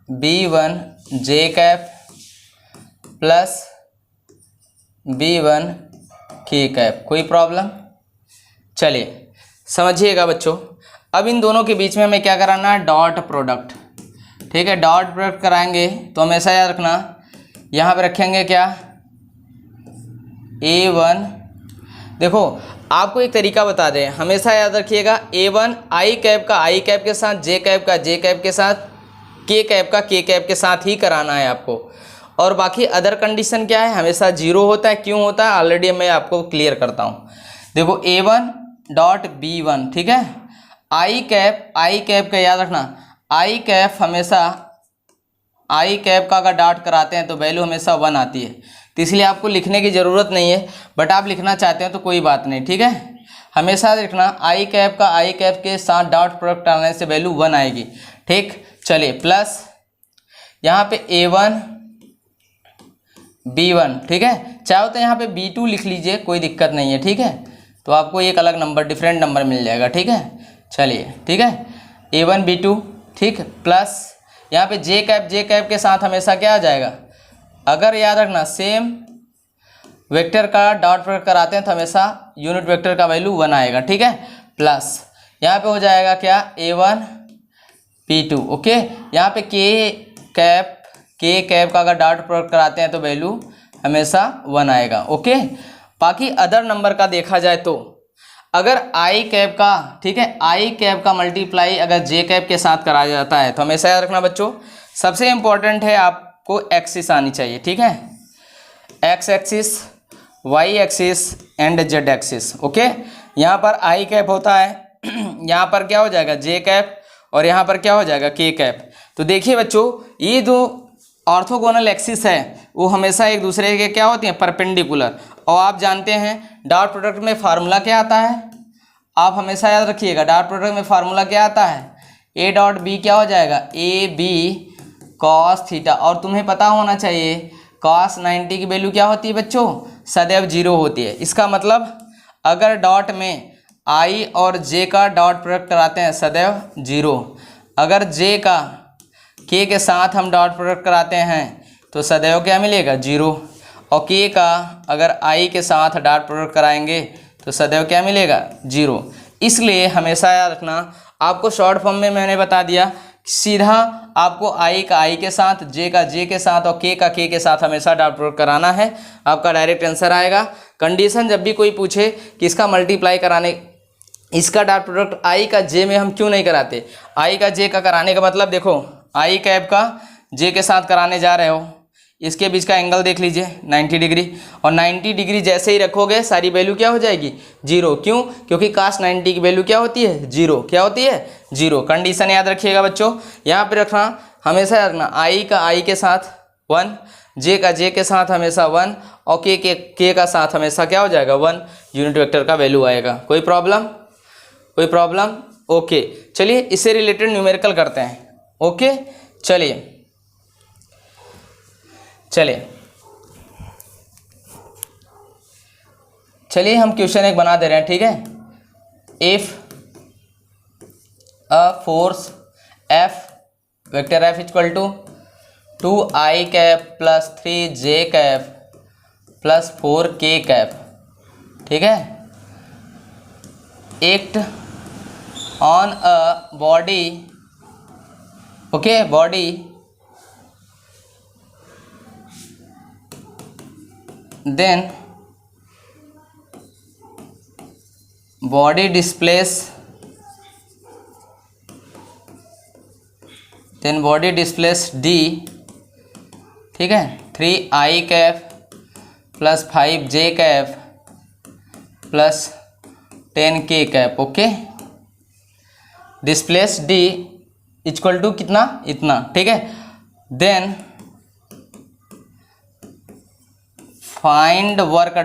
b1 j cap plus b1 k cap. कोई problem? चलिए समझिएगा बच्चों, अब इन दोनों के बीच में हमें क्या कराना है, डॉट प्रोडक्ट, ठीक है। डॉट प्रोडक्ट कराएंगे तो हमेशा याद रखना, यहाँ पे रखेंगे क्या, a1, देखो आपको एक तरीका बता दें, हमेशा याद रखिएगा a1 i कैप का i कैप के साथ, j कैप का j कैप के साथ, k कैप का k कैप के साथ ही कराना है आपको। और बाकी अदर कंडीशन क्या है, हमेशा जीरो होता है, क्यों होता है, ऑलरेडी मैं आपको क्लियर करता हूँ। देखो a1 डॉट b1, ठीक है, i कैप का याद रखना, i कैप हमेशा, i कैप का अगर डॉट कराते हैं तो वैल्यू हमेशा 1 आती है, तो इसलिए आपको लिखने की ज़रूरत नहीं है, बट आप लिखना चाहते हैं तो कोई बात नहीं, ठीक है। हमेशा लिखना i कैप का i कैप के साथ डॉट प्रोडक्ट डालने से वैल्यू 1 आएगी, ठीक। चलिए प्लस यहाँ पे a1 b1, ठीक है, चाहो तो यहाँ पे b2 लिख लीजिए, कोई दिक्कत नहीं है, ठीक है, तो आपको एक अलग नंबर, डिफरेंट नंबर मिल जाएगा, ठीक है। चलिए ठीक है, a1 b2, ठीक, प्लस यहाँ पे j कैप के साथ हमेशा क्या आ जाएगा, अगर याद रखना सेम वेक्टर का डॉट प्रोडक्ट कराते हैं तो हमेशा यूनिट वेक्टर का वैल्यू 1 आएगा, ठीक है, प्लस यहाँ पे हो जाएगा क्या, a1 p2, ओके। यहाँ पे k कैप का अगर डॉट प्रोडक्ट कराते हैं तो वैल्यू हमेशा 1 आएगा, ओके। बाकी अदर नंबर का देखा जाए तो अगर i कैप का, ठीक है, i कैप का मल्टीप्लाई अगर j कैप के साथ कराया जाता है तो हमेशा याद रखना बच्चों, सबसे इम्पोर्टेंट है आपको एक्सिस आनी चाहिए, ठीक है, x axis, y axis and z axis, okay. यहाँ पर i कैप होता है, यहाँ पर क्या हो जाएगा, j कैप, और यहाँ पर क्या हो जाएगा, k कैप। तो देखिए बच्चों, ये दो ऑर्थोगोनल एक्सिस है वो हमेशा एक दूसरे के क्या होती हैं, परपेंडिकुलर। और आप जानते हैं डॉट प्रोडक्ट में फार्मूला क्या आता है, आप हमेशा याद रखिएगा, डॉट प्रोडक्ट में फार्मूला क्या आता है, a डॉट b क्या हो जाएगा, a b कॉस थीटा। और तुम्हें पता होना चाहिए कॉस 90 की वैल्यू क्या होती है बच्चों, सदैव 0 होती है। इसका मतलब अगर डॉट में i और j का डॉट प्रोडक्ट कराते हैं सदैव 0, अगर j का k के साथ हम डॉट प्रोडक्ट कराते हैं तो सदैव क्या मिलेगा, 0, और k का अगर i के साथ डॉट प्रोडक्ट कराएंगे तो सदैव क्या मिलेगा, 0। इसलिए हमेशा याद रखना, आपको शॉर्ट फॉर्म में मैंने बता दिया, सीधा आपको i का i के साथ, j का j के साथ और k का k के साथ हमेशा डॉट प्रोडक्ट कराना है, आपका डायरेक्ट आंसर आएगा। कंडीशन जब भी कोई पूछे कि इसका मल्टीप्लाई कराने, इसका डॉट प्रोडक्ट i का j में हम क्यों नहीं कराते, i का j का कराने का मतलब देखो, i कैप का j के साथ कराने जा रहे हो, इसके बीच का एंगल देख लीजिए 90 डिग्री, और 90 डिग्री जैसे ही रखोगे सारी वैल्यू क्या हो जाएगी, 0। क्यों, क्योंकि cos 90 की वैल्यू क्या होती है, 0, क्या होती है, 0। कंडीशन याद रखिएगा बच्चों, यहाँ पे रखना, हमेशा रखना i का i के साथ 1, जे का जे के साथ हमेशा 1 और के का साथ हमेशा क्या हो जाएगा 1 यूनिट वेक्टर का वैल्यू आएगा। कोई प्रॉब्लम? ओके, चलिए इससे रिलेटेड न्यूमेरिकल करते हैं। ओके, चलिए हम क्वेश्चन एक बना दे रहे हैं, ठीक है। If a force F vector F equal to 2i cap plus 3j cap plus 4k cap, ठीक है, act on a body, okay, body then body displace D, ठीक है, 3i cap plus 5j cap plus 10k cap, okay, displace D equal to कितना, इतना, ठीक है। Then find work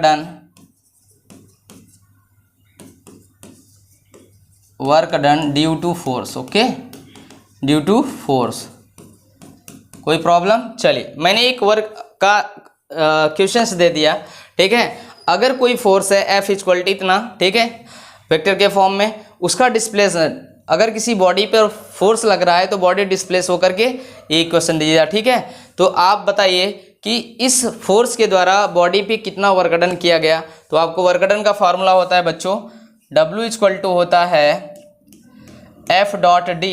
done due to force, okay, due to force. कोई problem? चलिए मैंने एक वर्क का क्वेश्चंस दे दिया, ठीक है। अगर कोई फोर्स है F इक्वल टू इतना, ठीक है, वेक्टर के फॉर्म में, उसका डिस्प्लेसमेंट, अगर किसी बॉडी पर फोर्स लग रहा है तो बॉडी डिस्प्लेस होकर के ये क्वेश्चन दीजिएगा, ठीक है। तो आप बताइए कि इस फोर्स के द्वारा बॉडी पे कितना वर्क डन किया गया। तो आपको वर्क डन का फार्मूला होता है बच्चों, W इक्वल टू होता है F dot D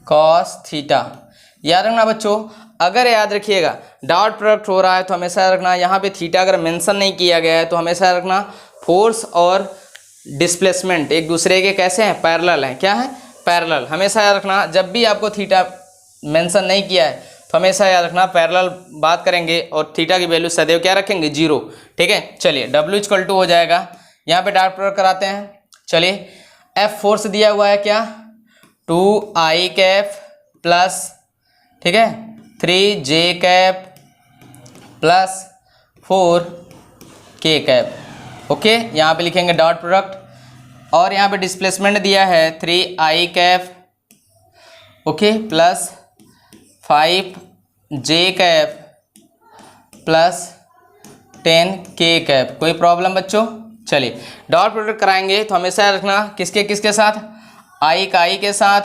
cos theta. याद रखना बच्चों, अगर याद रखिएगा डॉट प्रोडक्ट हो रहा है तो हमेशा याद रखना यहाँ पे थीटा अगर मेंशन नहीं किया गया है तो हमेशा याद रखना फोर्स और डिस्प्लेसमेंट एक दूसरे के कैसे हैं, पैरेलल हैं। क्या है, पैरेलल। हमेशा याद रखना जब भी आपको थीटा मेंशन नहीं किया है तो हमेशा याद रखना पैरेलल बात करेंगे और थीटा की वैल्यू सदैव क्या रखेंगे, 0, ठीक है। चलिए W इक्वल टू हो जाएगा, यहाँ पे डॉट प्रोडक्ट कराते हैं। चलिए F फोर्स दिया हुआ है क्या, 2i कैप प्लस, ठीक है, 3j cap plus 4k cap, okay. यहाँ पे लिखेंगे डॉट प्रोडक्ट और यहाँ पे डिस्प्लेसमेंट दिया है 3i cap, okay, plus 5j cap plus 10k cap. कोई प्रॉब्लम बच्चों? चलिए डॉट प्रोडक्ट कराएंगे तो हमेशा रखना किसके किसके साथ, i का i के साथ,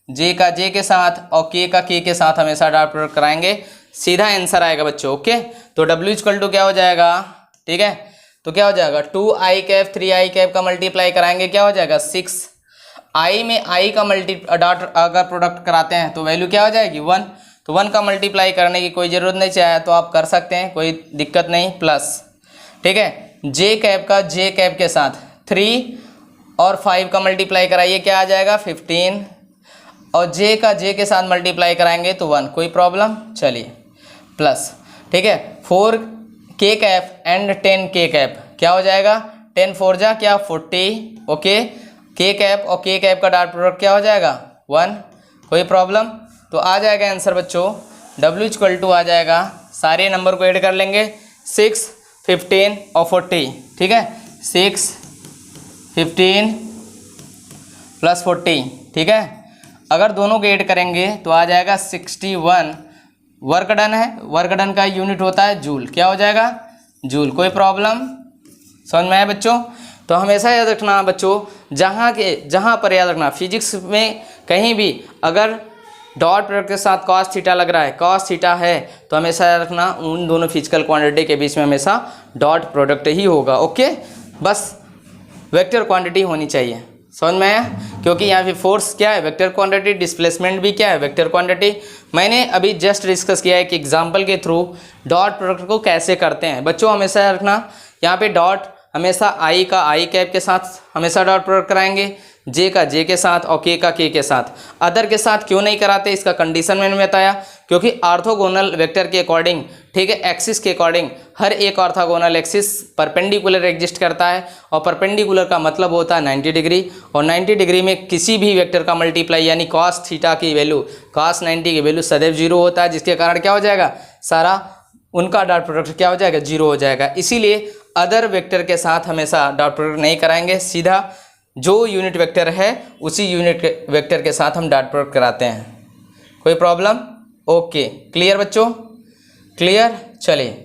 j का j के साथ और k का k के साथ हमेशा डॉट प्रोडक्ट कराएंगे, सीधा आंसर आएगा बच्चों, ओके। तो W इक्वल टू क्या हो जाएगा, ठीक है, तो क्या हो जाएगा 2i कैप 3i कैप का मल्टीप्लाई कराएंगे, क्या हो जाएगा 6, i में i का डॉट अगर प्रोडक्ट कराते हैं तो वैल्यू क्या हो जाएगी 1, तो 1 का मल्टीप्लाई करने की कोई ज़रूरत नहीं चाहिए तो आप कर सकते हैं, कोई दिक्कत नहीं, प्लस, ठीक है, j कैप का j कैप के साथ 3 और 5 का मल्टीप्लाई कराइए, क्या आ जाएगा 15 और j का j के साथ मल्टीप्लाई कराएंगे तो 1, कोई प्रॉब्लम? चलिए प्लस, ठीक है, 4k cap and 10k cap, क्या हो जाएगा 10 4 जा क्या 40, ओके, k कैप और k कैप का डॉट प्रोडक्ट क्या हो जाएगा 1, कोई प्रॉब्लम? तो आ जाएगा आंसर बच्चों W इक्वल टू आ जाएगा, सारे नंबर को ऐड कर लेंगे 6 15 और 40, ठीक है, 6 15 प्लस 40, ठीक है। अगर दोनों को ऐड करेंगे तो आ जाएगा 61। वर्क डन है, वर्क डन का यूनिट होता है जूल, क्या हो जाएगा जूल। कोई प्रॉब्लम समझ में आया बच्चों? तो हमेशा याद रखना बच्चों, जहाँ पर याद रखना फिजिक्स में कहीं भी अगर डॉट प्रोडक्ट के साथ कॉस थीटा लग रहा है, कॉस थीटा है, तो हमेशा याद रखना उन दोनों फिजिकल क्वांटिटी के बीच में हमेशा डॉट प्रोडक्ट ही होगा, ओके। बस वेक्टर क्वांटिटी होनी चाहिए, समझ में आया? क्योंकि यहाँ पे फोर्स क्या है वेक्टर क्वांटिटी, डिस्प्लेसमेंट भी क्या है वेक्टर क्वांटिटी। मैंने अभी जस्ट डिस्कस किया है कि एग्जांपल के थ्रू डॉट प्रोडक्ट को कैसे करते हैं। बच्चों हमेशा याद रखना यहाँ पे डॉट हमेशा आई का आई कैप के साथ हमेशा डॉट प्रोडक्ट कराएंगे, जे का जे के साथ और के का के के साथ। अदर के साथ क्यों नहीं कराते, इसका कंडीशन मैंने बताया, क्योंकि ऑर्थोगोनल वेक्टर के अकॉर्डिंग, ठीक है, एक्सिस के अकॉर्डिंग हर एक ऑर्थोगोनल एक्सिस परपेंडिकुलर एग्जिस्ट करता है और परपेंडिकुलर का मतलब होता है 90 डिग्री, और 90 डिग्री में किसी भी वेक्टर का मल्टीप्लाई यानी कॉस थीटा की वैल्यू, कॉस 90 की वैल्यू सदैव 0 होता है, जिसके कारण क्या हो जाएगा सारा उनका डॉट प्रोडक्ट क्या हो जाएगा, 0 हो जाएगा। इसीलिए अदर वेक्टर के साथ हमेशा डॉट प्रोडक्ट नहीं कराएंगे, सीधा जो यूनिट वेक्टर है उसी यूनिट वेक्टर के साथ हम डॉट प्रोडक्ट कराते हैं। कोई प्रॉब्लम? ओके, क्लियर बच्चों, क्लियर। चलिए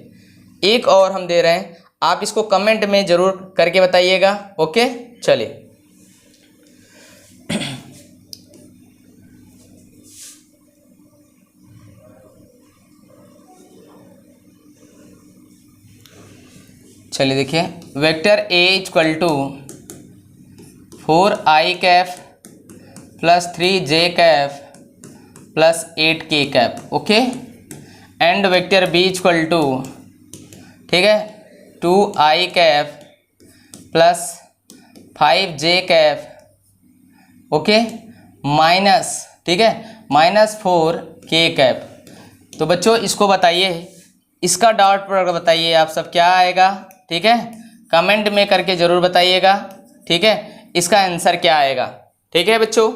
एक और हम दे रहे हैं, आप इसको कमेंट में ज़रूर करके बताइएगा। ओके चलिए, चलिए देखिए, vector A equal to 4i cap plus 3j cap plus 8k cap. Okay, and vector B equal to, ठीक है, 2i cap plus 5j cap, okay, minus, ठीक है, माइनस 4k कैफ। तो बच्चों इसको बताइए, इसका डॉट प्रोडक्ट बताइए आप सब क्या आएगा, ठीक है, कमेंट में करके ज़रूर बताइएगा, ठीक है, इसका आंसर क्या आएगा। ठीक है बच्चों,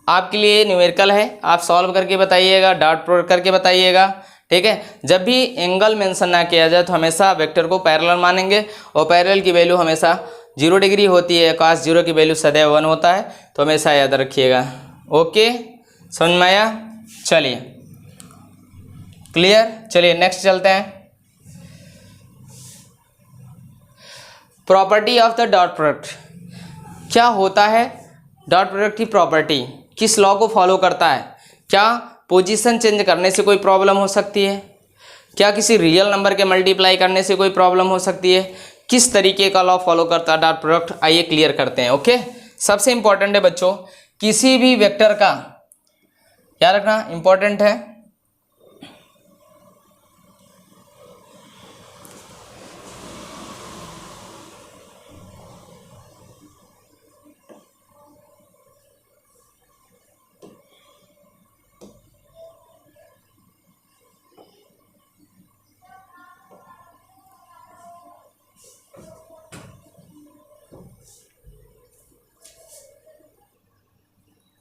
आपके लिए न्यूमेरिकल है, आप सॉल्व करके बताइएगा, डॉट प्रोडक्ट करके बताइएगा। ठीक है, जब भी एंगल मेंशन ना किया जाए तो हमेशा वेक्टर को पैरेलल मानेंगे, और पैरेलल की वैल्यू हमेशा 0 डिग्री होती है, cos 0 की वैल्यू सदैव 1 होता है, तो हमेशा याद रखिएगा। ओके, समझ में आया? चलिए क्लियर। चलिए नेक्स्ट चलते हैं। Property of the dot product, क्या होता है डॉट प्रोडक्ट की प्रॉपर्टी, किस लॉ को फॉलो करता है? क्या पोजीशन चेंज करने से कोई प्रॉब्लम हो सकती है? क्या किसी रियल नंबर के मल्टीप्लाई करने से कोई प्रॉब्लम हो सकती है? किस तरीके का लॉ फॉलो करता है डॉट प्रोडक्ट, आइए क्लियर करते हैं। ओके, सबसे इंपॉर्टेंट है बच्चों, किसी भी वेक्टर का, क्या रखना इंपॉर्टेंट है,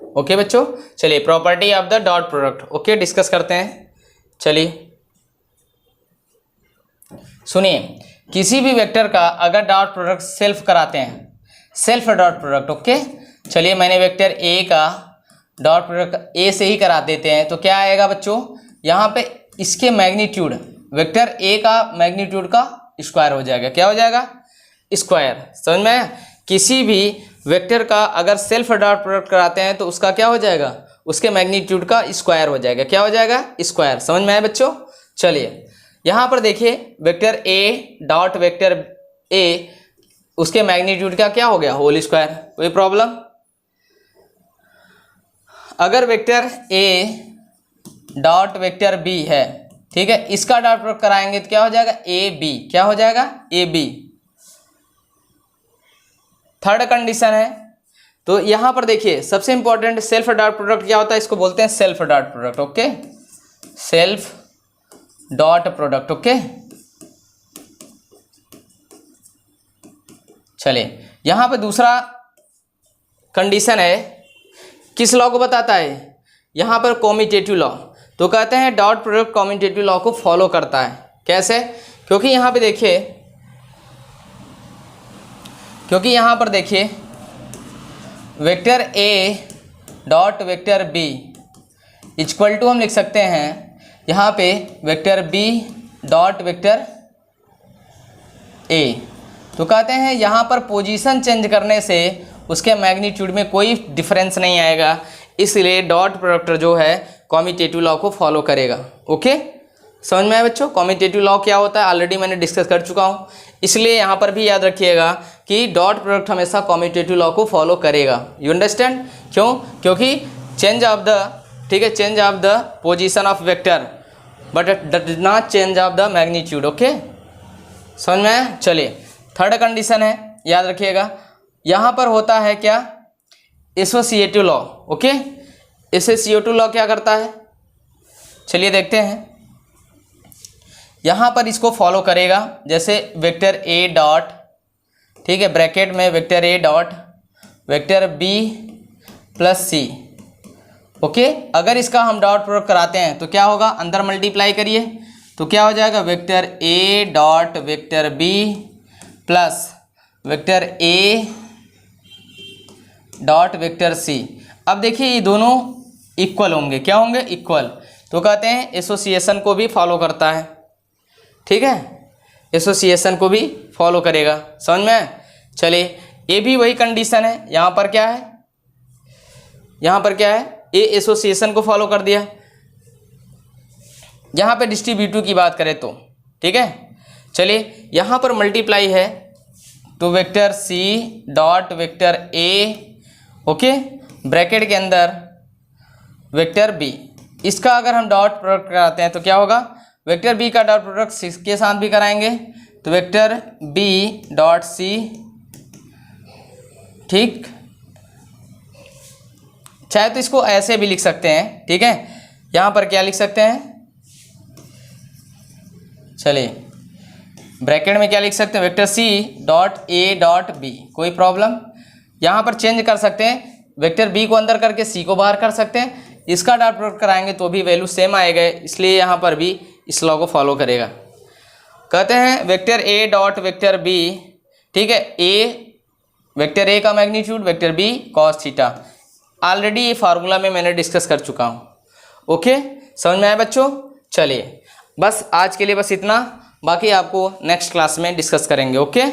ओके बच्चों। चलिए property of the dot product, okay, discuss करते हैं। चलिए सुनिए, किसी भी वेक्टर का अगर डॉट प्रोडक्ट सेल्फ कराते हैं, सेल्फ डॉट प्रोडक्ट, ओके, चलिए मैंने वेक्टर ए का डॉट प्रोडक्ट ए से ही करा देते हैं, तो क्या आएगा बच्चों, यहाँ पे इसके मैग्नीट्यूड, वेक्टर ए का मैग्नीट्यूड का स्क्वायर हो जाएगा। क्या हो जाएगा? स्क्वायर। समझ में आया? किसी भी वेक्टर का अगर सेल्फ डॉट प्रोडक्ट कराते हैं तो उसका क्या हो जाएगा, उसके मैग्नीट्यूड का स्क्वायर हो जाएगा। क्या हो जाएगा? स्क्वायर। समझ में आया बच्चों? चलिए यहाँ पर देखिए, vector A dot vector A, उसके मैग्नीट्यूड का क्या हो गया, होल स्क्वायर। कोई प्रॉब्लम? अगर vector A dot vector B है, ठीक है, इसका डॉट प्रोडक्ट कराएंगे तो क्या हो जाएगा, ए बी। क्या हो जाएगा? A B. थर्ड कंडीशन है, तो यहां पर देखिए सबसे इंपॉर्टेंट सेल्फ डॉट प्रोडक्ट क्या होता है, इसको बोलते हैं self dot product. Okay, self dot product. Okay, चलिए यहां पर दूसरा कंडीशन है, किस लॉ को बताता है, यहां पर कॉम्यूटेटिव लॉ। तो कहते हैं डॉट प्रोडक्ट कॉम्यूटेटिव लॉ को फॉलो करता है। कैसे? क्योंकि यहां पे देखिए, vector A dot vector B equal to हम लिख सकते हैं यहाँ पे vector B dot vector A. तो कहते हैं यहाँ पर पोजीशन चेंज करने से उसके मैग्नीट्यूड में कोई डिफरेंस नहीं आएगा, इसलिए डॉट प्रोडक्ट जो है कॉम्यूटेटिव लॉ को फॉलो करेगा। ओके, समझ में आया बच्चों? कॉम्यूटेटिव लॉ क्या होता है ऑलरेडी मैंने डिस्कस कर चुका हूँ, इसलिए यहाँ पर भी याद रखिएगा कि डॉट प्रोडक्ट हमेशा कॉम्यूटेटिव लॉ को फॉलो करेगा। You understand? क्यों? क्योंकि चेंज ऑफ द, ठीक है, change of the position of vector but does not change of the magnitude. Okay, समझ में आया? चलिए थर्ड कंडीशन है, याद रखिएगा, यहाँ पर होता है क्या, associative law. Okay, associative law क्या करता है, चलिए देखते हैं। यहाँ पर इसको फॉलो करेगा, जैसे वेक्टर ए डॉट, ठीक है, ब्रैकेट में vector A dot vector B plus C. Okay, अगर इसका हम डॉट प्रोडक्ट कराते हैं तो क्या होगा, अंदर मल्टीप्लाई करिए तो क्या हो जाएगा, vector A dot vector B plus vector A dot vector C. अब देखिए ये दोनों इक्वल होंगे, क्या होंगे, इक्वल। तो कहते हैं एसोसिएशन को भी फॉलो करता है, ठीक है, एसोसिएशन को भी फॉलो करेगा, समझ में आया? चलिए ये भी वही कंडीशन है, यहाँ पर क्या है, यहाँ पर क्या है, ए एसोसिएशन को फॉलो कर दिया। यहाँ पे डिस्ट्रीब्यूटिव की बात करें तो, ठीक है, चलिए यहाँ पर मल्टीप्लाई है तो vector C dot vector A, okay, bracket के अंदर वेक्टर बी। इसका अगर हम डॉट प्रोडक्ट कराते हैं तो क्या होगा, वेक्टर बी का डॉट प्रोडक्ट सी के साथ भी कराएंगे तो वेक्टर बी डॉट सी, ठीक। चाहे तो इसको ऐसे भी लिख सकते हैं, ठीक है, यहाँ पर क्या लिख सकते हैं, चलिए ब्रैकेट में क्या लिख सकते हैं, vector C dot A dot B, कोई प्रॉब्लम। यहाँ पर चेंज कर सकते हैं, वेक्टर बी को अंदर करके सी को बाहर कर सकते हैं, इसका डॉट प्रोडक्ट कराएंगे तो भी वैल्यू सेम आएगा, इसलिए यहाँ पर भी इस लॉ को फॉलो करेगा। कहते हैं vector A dot vector B, ठीक है, ए वेक्टर ए का magnitude, vector B cos theta. Already ये फार्मूला में मैंने डिस्कस कर चुका हूँ, ओके, समझ में आया बच्चों? चलिए बस आज के लिए बस इतना, बाकी आपको नेक्स्ट क्लास में डिस्कस करेंगे, ओके।